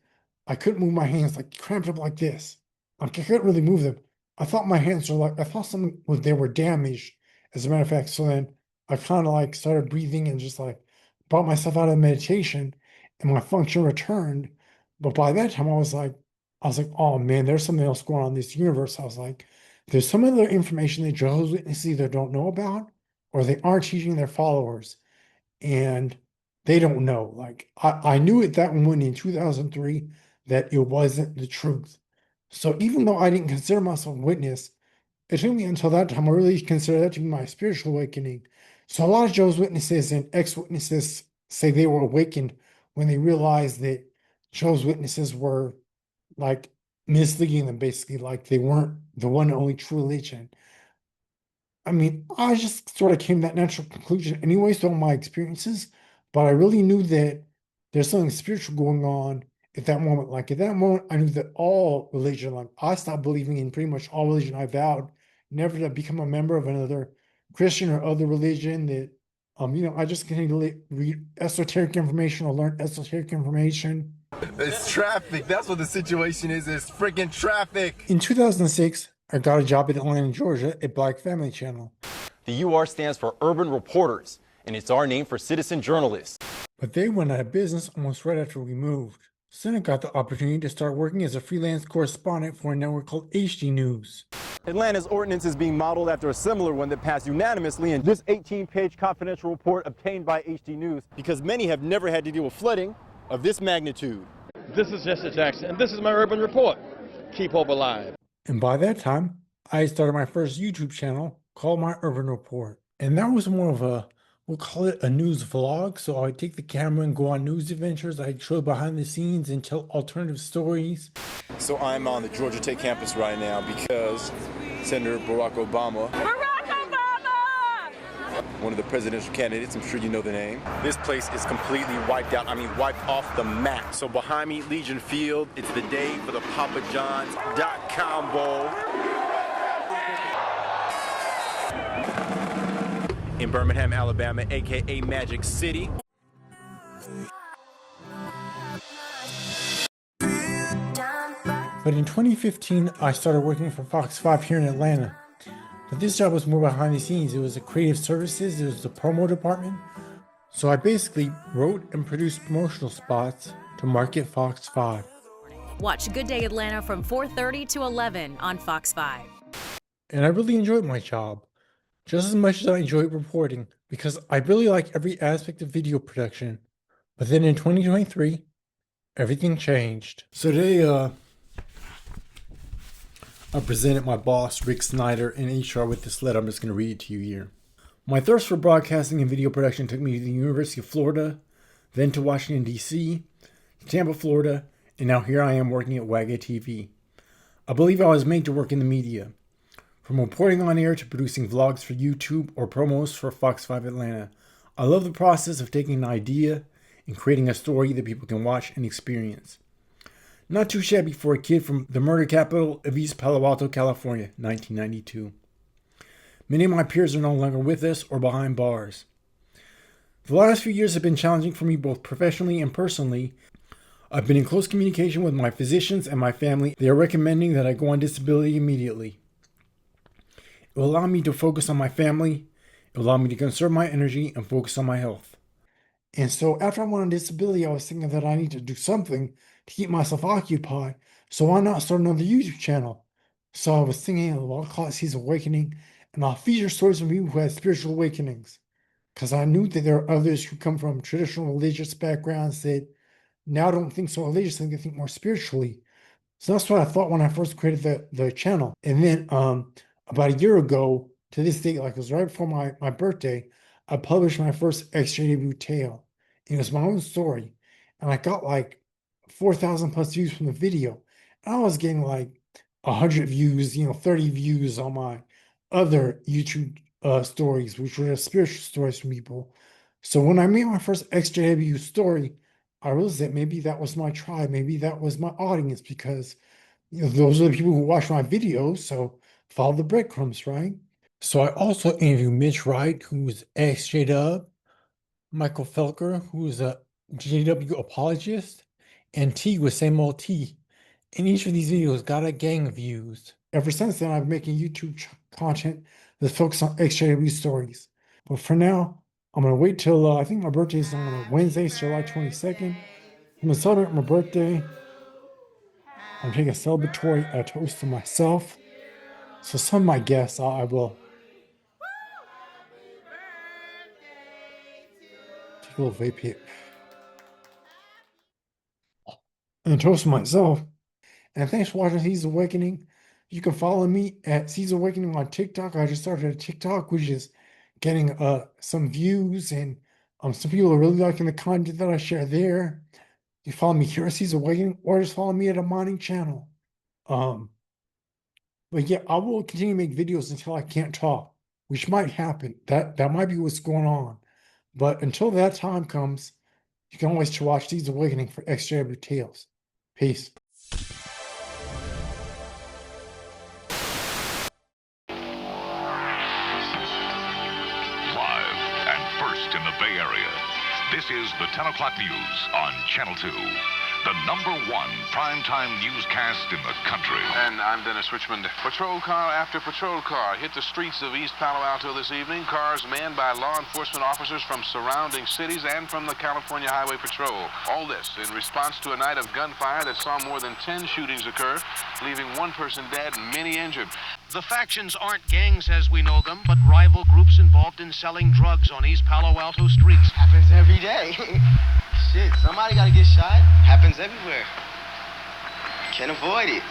I couldn't move my hands, like cramped up like this. Like I couldn't really move them. I thought my hands were like, I thought something was, they were damaged, as a matter of fact. So then I kind of like started breathing and just like brought myself out of meditation, and my function returned. But by that time, I was like, oh man, there's something else going on in this universe. I was like, there's some other information that Jehovah's Witnesses either don't know about or they aren't teaching their followers, and they don't know. Like I knew at that moment in 2003 that it wasn't the truth. So even though I didn't consider myself a witness, it took me until that time I really considered that to be my spiritual awakening. So a lot of Joe's Witnesses and ex-witnesses say they were awakened when they realized that Joe's Witnesses were like misleading them, basically, like they weren't the one and only true religion. I mean, I just sort of came to that natural conclusion anyways, through all my experiences, but I really knew that there's something spiritual going on, at that moment. Like at that moment, I knew that all religion, like I stopped believing in pretty much all religion. I vowed never to become a member of another Christian or other religion. That I just continued to read esoteric information or learn esoteric information. It's traffic. That's what the situation is. It's freaking traffic. In 2006, I got a job in Atlanta, Georgia at Black Family Channel. The UR stands for Urban Reporters, and it's our name for citizen journalists. But they went out of business almost right after we moved. So then I got the opportunity to start working as a freelance correspondent for a network called HD News. Atlanta's ordinance is being modeled after a similar one that passed unanimously in this 18-page confidential report obtained by HD News, because many have never had to deal with flooding of this magnitude. This is Jesse Jackson, and this is my urban report. Keep hope alive. And by that time, I started my first YouTube channel called My Urban Report. And that was more of a, we'll call it a news vlog. So I'd take the camera and go on news adventures. I'd show behind the scenes and tell alternative stories. So I'm on the Georgia Tech campus right now because Senator Barack Obama, one of the presidential candidates, I'm sure you know the name. This place is completely wiped out. I mean, wiped off the map. So behind me, Legion Field, it's the day for the PapaJohns.com Bowl. In Birmingham, Alabama, aka Magic City. But in 2015, I started working for Fox 5 here in Atlanta. But this job was more behind the scenes. It was the creative services, it was the promo department. So I basically wrote and produced promotional spots to market Fox 5. Watch Good Day Atlanta from 4:30 to 11 on Fox 5. And I really enjoyed my job, just as much as I enjoyed reporting, because I really like every aspect of video production. But then in 2023, everything changed. So today, I presented my boss, Rick Snyder, in HR with this letter. I'm just going to read it to you here. My thirst for broadcasting and video production took me to the University of Florida, then to Washington, D.C., Tampa, Florida, and now here I am working at Wagga TV. I believe I was made to work in the media. From reporting on air to producing vlogs for YouTube or promos for Fox 5 Atlanta, I love the process of taking an idea and creating a story that people can watch and experience. Not too shabby for a kid from the murder capital of East Palo Alto, California, 1992. Many of my peers are no longer with us or behind bars. The last few years have been challenging for me both professionally and personally. I've been in close communication with my physicians and my family. They are recommending that I go on disability immediately. It will allow me to focus on my family. It will allow me to conserve my energy and focus on my health. And so after I went on disability, I was thinking that I need to do something to keep myself occupied. So why not start another YouTube channel? So I was thinking, well, I'll call it Season Awakening, and I'll feature stories from people who had spiritual awakenings. Because I knew that there are others who come from traditional religious backgrounds that now don't think so religiously, they think more spiritually. So that's what I thought when I first created the channel. And then about a year ago, to this date, like it was right before my birthday, I published my first XJW tale. It was my own story. And I got like 4,000 plus views from the video. And I was getting like 100 views, 30 views on my other YouTube stories, which were spiritual stories from people. So when I made my first XJW story, I realized that maybe that was my tribe, maybe that was my audience, because those are the people who watch my videos, so follow the breadcrumbs, right? So I also interviewed Mitch Wright, who's ex-JW, Michael Felker, who is a JW apologist, and T with same old T. And each of these videos got a gang of views. Ever since then, I've been making YouTube content that focuses on XJW stories. But for now, I'm going to wait till, I think my birthday is on Wednesday, July 22nd. I'm going to celebrate my birthday. I'm taking a celebratory toast to myself. So some of my guests, I will take a little vape hit and toast to myself. And thanks for watching Season Awakening. You can follow me at Season Awakening on TikTok. I just started a TikTok, which is getting some views, and some people are really liking the content that I share there. You follow me here at Season Awakening, or just follow me at Amani channel. But yeah, I will continue to make videos until I can't talk, which might happen. That might be what's going on. But until that time comes, you can always watch Season Awakening for XJW tales. Peace. Live and first in the Bay Area, this is the 10 o'clock news on Channel 2. The #1 primetime newscast in the country. And I'm Dennis Richmond. Patrol car after patrol car hit the streets of East Palo Alto this evening. Cars manned by law enforcement officers from surrounding cities and from the California Highway Patrol. All this in response to a night of gunfire that saw more than 10 shootings occur, leaving one person dead and many injured. The factions aren't gangs as we know them, but rival groups involved in selling drugs on East Palo Alto streets. Happens every day. Shit, somebody gotta get shot. Happens everywhere. Can't avoid it.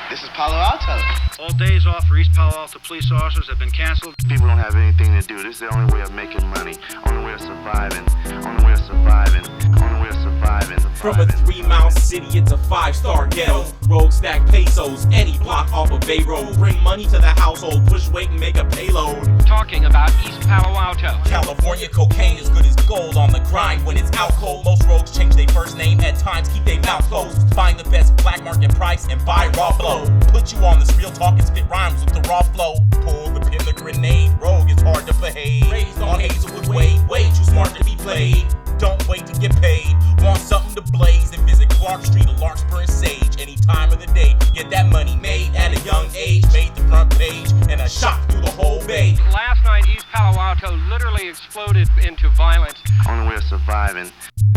This is Palo Alto. All days off for East Palo Alto police officers have been canceled. People don't have anything to do. This is the only way of making money. Only way of surviving. Only way of surviving. Only way of surviving. From a 3-mile city, it's a 5-star ghetto. Rogue stack pesos, any block off of Bay Road. Bring money to the household, push weight and make a payload. Talking about East Palo Alto. California cocaine is good as gold on the grind when it's out cold. Most rogues change their first name, at times keep their mouth closed. Find the best black market price and buy raw blow. Put you on this real talk and spit rhymes with the raw flow. Pull the pin, the grenade, rogue, it's hard to behave. Raised on Hazelwood way too smart to be played. Don't wait to get paid. Want something to blaze and visit Clark Street or Larkspur and Sage. Any time of the day, get that money made at a young age. Made the front page and a shot through the whole bay. Last night, East Palo Alto literally exploded into violence. Only way of surviving.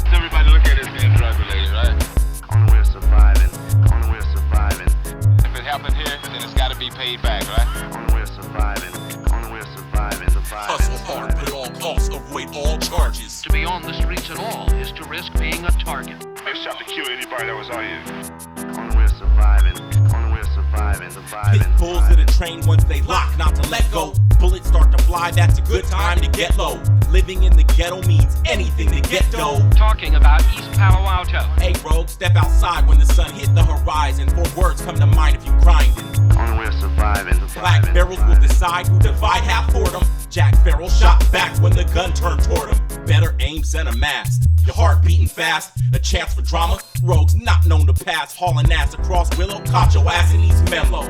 Everybody look at it as being drug related, right? Only way of surviving. Only way of surviving. If it happened here, then it's got to be paid back, right? Only way of surviving. Only way of surviving. Hustle hard, but at all costs, avoid all charges. To be on the streets at all is to risk being a target. They shot to kill anybody that was out here. Only way of surviving. Only way of surviving. Pit bulls to the train once they lock, not to let go. Bullets start to fly, that's a good time to get low. Living in the ghetto means anything to get dough. Talking about East Palo Alto. Hey rogue, step outside when the sun hit the horizon. 4 words come to mind if you grinding. Only way of surviving. Black barrels will decide who divide half for them. Jack Farrell shot back when the gun turned toward him. Better aim, send a mast. Your heart beating fast, a chance for drama. Rogues not known to pass, hauling ass across Willow. Caught your ass in East Menlo.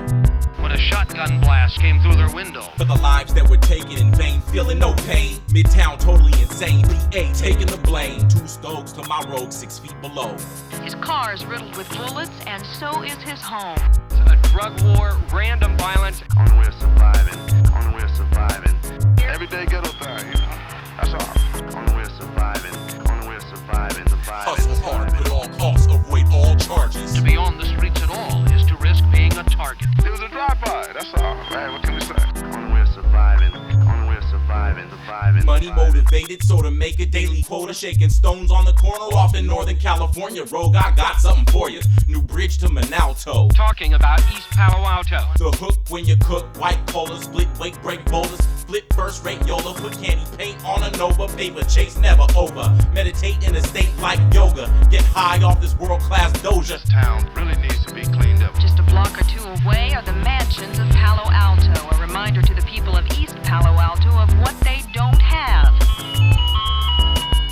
When a shotgun blast came through their window. For the lives that were taken in vain, feeling no pain. Midtown totally insane, PA taking the blame. 2 Stokes to my rogue 6 feet below. His car is riddled with bullets, and so is his home. A drug war, random violence. Only way of surviving. Only way of surviving. Everyday ghetto thing, you know? That's all. Only way of surviving. Only way of surviving. Hustle hard, but at all costs, avoid all charges. To be on the streets at all is to risk being a target. It was a drive-by, that's all. Man, what can we say? Only way of surviving. Only way of surviving. Money motivated, so to make a daily quota. Shaking stones on the corner off in Northern California. Rogue, I got something for you. New bridge to Minalto. Talking about East Palo Alto. The hook when you cook, white cola, split weight break boulders. Flip first rate Yola, put candy paint on a Nova. Paper chase never over. Meditate in a state like yoga. Get high off this world-class doja. This town really needs to be cleaned up. Just a block or 2 away are the mansions of Palo Alto. A reminder to the people of East Palo Alto of what they don't have.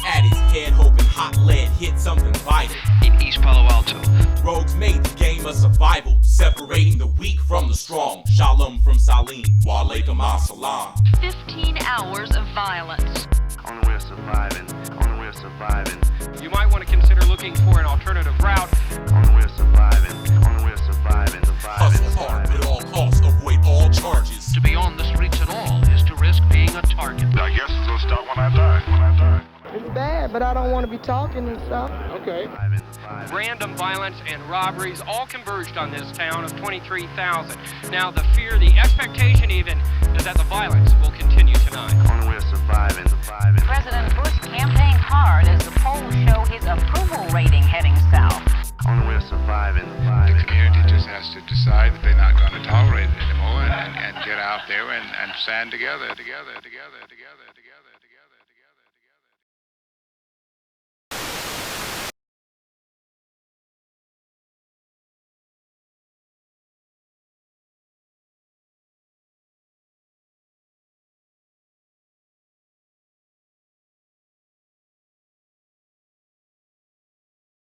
At his head, hoping hot lead hit something vital. In East Palo Alto. Rogues made the game of survival, separating the weak from the strong. Shalom from Salim, wa alaikum as-salam. 15 hours of violence. Only way of surviving. Only way of surviving. You might want to consider looking for an alternative route. Only way of surviving. Only way of surviving. Hustle hard, but at all costs, avoid all charges. To be on the streets at all is to risk being a target. I guess it's gonna start when I die. It's bad, but I don't want to be talking and stuff. Okay. Random violence and robberies all converged on this town of 23,000. Now the fear, the expectation even, is that the violence will continue tonight. Only way of surviving. President Bush campaigned hard as the polls show his approval rating heading south. Only way of surviving. The community just has to decide that they're not going to tolerate it anymore and get out there and stand together.